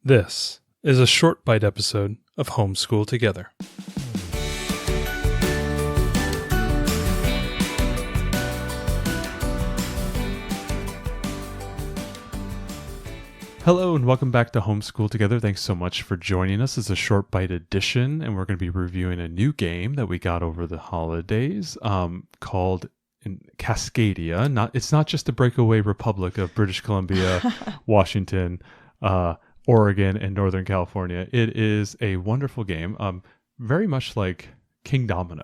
This is a short bite episode of Homeschool Together. Hello and welcome back to Homeschool Together. Thanks so much for joining us. It's a short bite edition, and we're going to be reviewing a new game that we got over the holidays called Cascadia. It's not just the breakaway republic of British Columbia, Washington, Oregon, and Northern California. It is a wonderful game, very much like King Domino.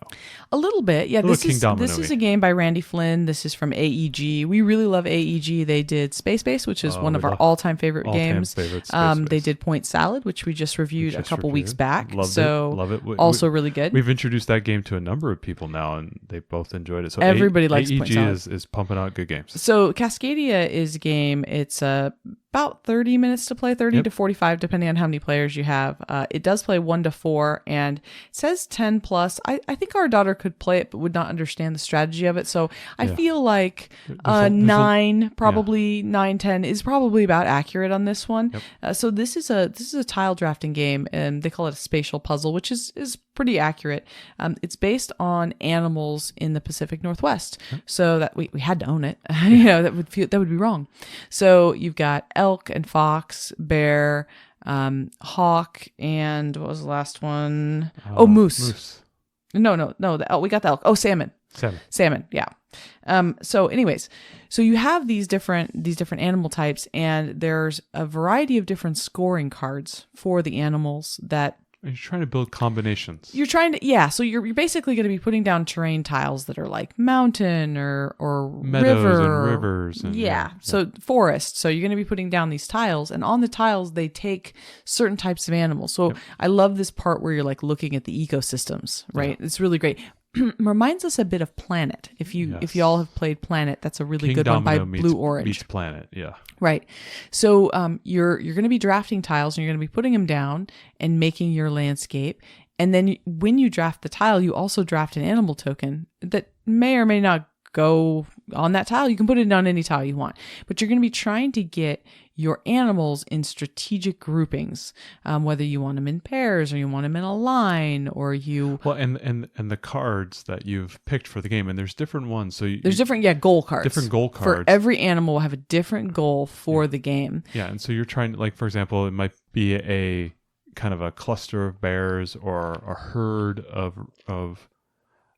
A little bit, yeah. This is a game by Randy Flynn. This is from AEG. We really love AEG. They did Space Base, which is one of our all-time favorite games. They did Point Salad, which we just reviewed a couple weeks back. Love it. Also really good. We've introduced that game to a number of people now, and they both enjoyed it. So everybody likes Point Salad. AEG is pumping out good games. So Cascadia is a game. It's about 30 minutes to play, 30 to 45, depending on how many players you have. It does play 1 to 4, and it says 10 plus. I think our daughter could play it, but would not understand the strategy of it. So I feel like 9, 10 is probably about accurate on this one. Yep. So this is a tile drafting game, and they call it a spatial puzzle, which is pretty accurate. It's based on animals in the Pacific Northwest, so that we had to own it. That would be wrong. So you've got elk and fox, bear, hawk, and what was the last one? Moose. No. We got the elk. Salmon. Yeah. So anyways, so you have these different animal types, and there's a variety of different scoring cards for the animals that you're trying to build combinations. So you're basically going to be putting down terrain tiles that are like mountain or meadows and rivers. So forest. So you're going to be putting down these tiles, and on the tiles they take certain types of animals. So I love this part where you're like looking at the ecosystems, right? Yeah. It's really great. Reminds us a bit of Planet. If you all have played Planet, that's a really good one by Blue Orange. Meets Planet, yeah. Right. So you're going to be drafting tiles, and you're going to be putting them down and making your landscape. And then when you draft the tile, you also draft an animal token that may or may not go on that tile. You can put it on any tile you want, but you're going to be trying to get your animals in strategic groupings, whether you want them in pairs or you want them in a line, or you... Well, and the cards that you've picked for the game, and there's different ones. So there's different goal cards. Different goal cards. For every animal will have a different goal for the game. Yeah, and so you're trying to, like, for example, it might be a kind of a cluster of bears or a herd of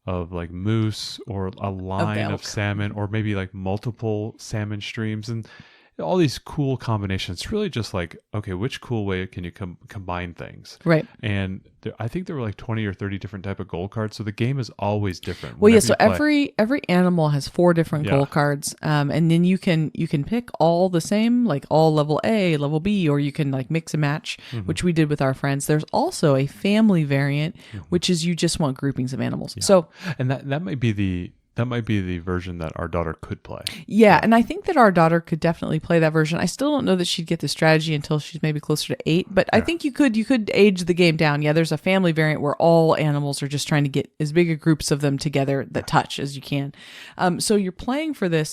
like moose, or a line of salmon, or maybe like multiple salmon streams, and all these cool combinations. It's really just like, okay, which cool way can you combine things? Right. And I think there were like 20 or 30 different type of goal cards. So the game is always different. Well, yeah. So every animal has 4 different goal cards. And then you can pick all the same, like all level A, level B, or you can like mix and match, which we did with our friends. There's also a family variant, which is you just want groupings of animals. Yeah. So, and that might be the version that our daughter could play. Yeah, and I think that our daughter could definitely play that version. I still don't know that she'd get the strategy until she's maybe closer to 8, but I think you could age the game down. Yeah, there's a family variant where all animals are just trying to get as big a groups of them together that touch as you can. So you're playing for the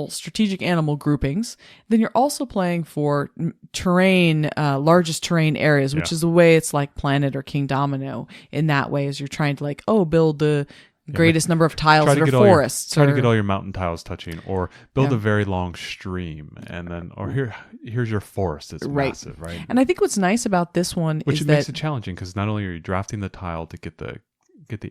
strategic animal groupings. Then you're also playing for terrain, largest terrain areas, which is the way it's like Planet or King Domino in that way, as you're trying to build the greatest number of tiles that are forests. Try to get all your mountain tiles touching, or build a very long stream, and then, or here's your forest. It's massive, right? And I think what's nice about this one is that makes it challenging, because not only are you drafting the tile to get the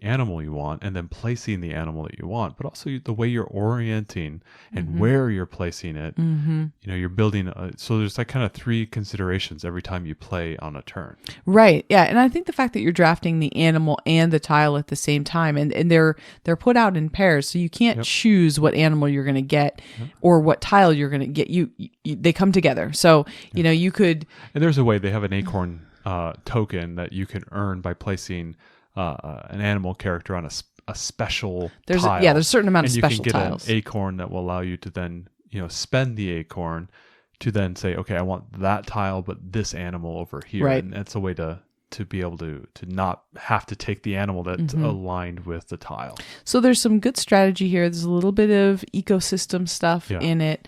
animal you want, and then placing the animal that you want, but also the way you're orienting and where you're placing it. You're building so there's like kind of 3 considerations every time you play on a turn. Right. Yeah. And I think the fact that you're drafting the animal and the tile at the same time, and they're put out in pairs, so you can't choose what animal you're going to get or what tile you're going to get. They come together. So, you could... And there's a way. They have an acorn token that you can earn by placing an animal character on a special tile. There's a certain amount of special tiles. And you can get an acorn that will allow you to then, spend the acorn to then say, okay, I want that tile, but this animal over here. Right. And that's a way to be able to not have to take the animal that's aligned with the tile. So there's some good strategy here. There's a little bit of ecosystem stuff in it.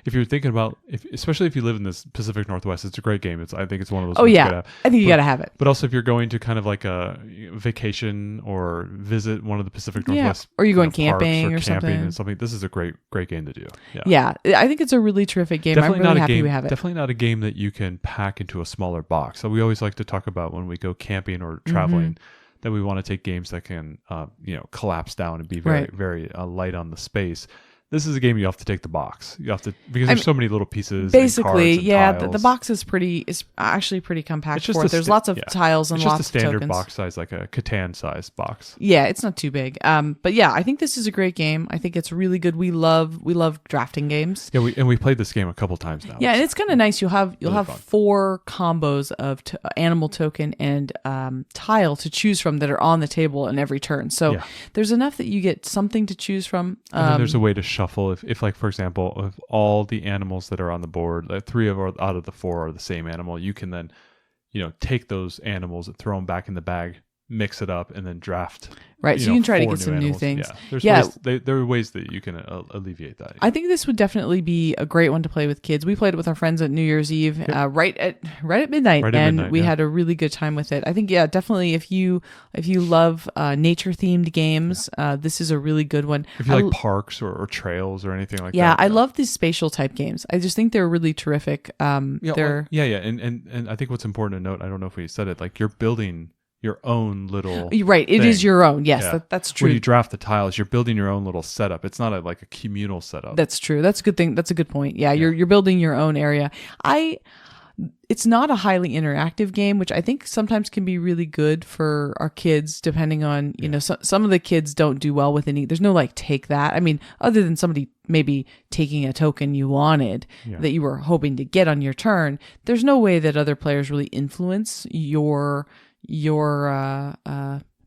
if you're thinking about, especially if you live in this Pacific Northwest, it's a great game. I think it's one of those. Oh ones you yeah, gotta have. I think you got to have it. But also, if you're going to kind of like a vacation or visit one of the Pacific Northwest, or you're going parks camping or camping something. This is a great game to do. Yeah, I think it's a really terrific game. Definitely I'm really not a happy game. we have it. Definitely not a game that you can pack into a smaller box. So we always like to talk about when we go camping or traveling. That we want to take games that can, collapse down and be very, very light on the space. This is a game you have to take the box. You have to, because there's so many little pieces. Basically, and cards and the box is actually pretty compact for it. There's lots of tiles and lots of tokens. It's just a standard box size, like a Catan size box. Yeah, it's not too big. But yeah, I think this is a great game. I think it's really good. We love drafting games. Yeah, we played this game a couple times now. Yeah, and it's kind of nice. You'll have fun. 4 combos of animal token and tile to choose from that are on the table in every turn. So there's enough that you get something to choose from. And then there's a way to shuffle. If like, for example, if all the animals that are on the board, like 3 out of the 4 are the same animal, you can then, take those animals and throw them back in the bag, mix it up, and then draft. Right, so you can try to get some new things. Yeah, there are ways that you can alleviate that. I think this would definitely be a great one to play with kids. We played it with our friends at New Year's Eve, right at midnight, we had a really good time with it. I think, definitely if you love nature themed games, this is a really good one. If you like parks or trails or anything like that. Yeah, I love these spatial type games. I just think they're really terrific. And I think what's important to note, I don't know if we said it, like you're building your own little right it thing. is your own. Yes, that's true. When you draft the tiles, you're building your own little setup. It's not like a communal setup. That's true. That's a good thing. That's a good point. You're building your own area. It's not a highly interactive game, which I think sometimes can be really good for our kids, depending on, some of the kids don't do well with any, there's no like take that. I mean, other than somebody maybe taking a token you wanted that you were hoping to get on your turn, there's no way that other players really influence your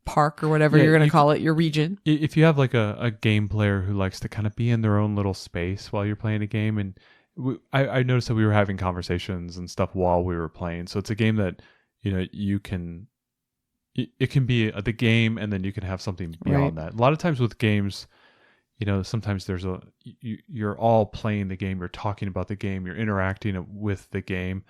park or whatever you're going to call it, your region. If you have like a game player who likes to kind of be in their own little space while you're playing a game, and I noticed that we were having conversations and stuff while we were playing. So it's a game that, you can, it can be the game and then you can have something beyond that. A lot of times with games, sometimes you're all playing the game, you're talking about the game, you're interacting with the game.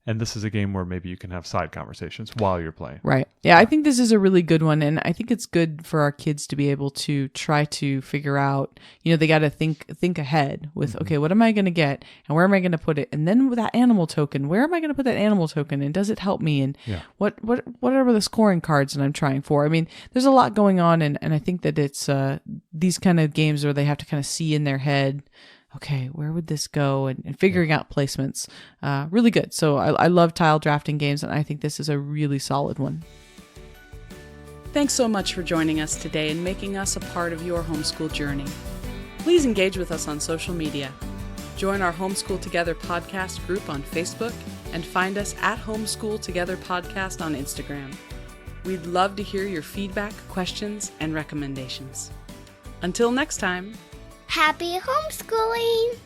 And this is a game where maybe you can have side conversations while you're playing. Right. Yeah, I think this is a really good one. And I think it's good for our kids to be able to try to figure out, they got to think ahead with, okay, what am I going to get? And where am I going to put it? And then with that animal token, where am I going to put that animal token? And does it help me? And what are the scoring cards that I'm trying for? I mean, there's a lot going on. And I think that it's these kind of games where they have to kind of see in their head, okay, where would this go? And figuring out placements. Really good. So I love tile drafting games, and I think this is a really solid one. Thanks so much for joining us today and making us a part of your homeschool journey. Please engage with us on social media. Join our Homeschool Together podcast group on Facebook and find us at Homeschool Together Podcast on Instagram. We'd love to hear your feedback, questions, and recommendations. Until next time. Happy homeschooling!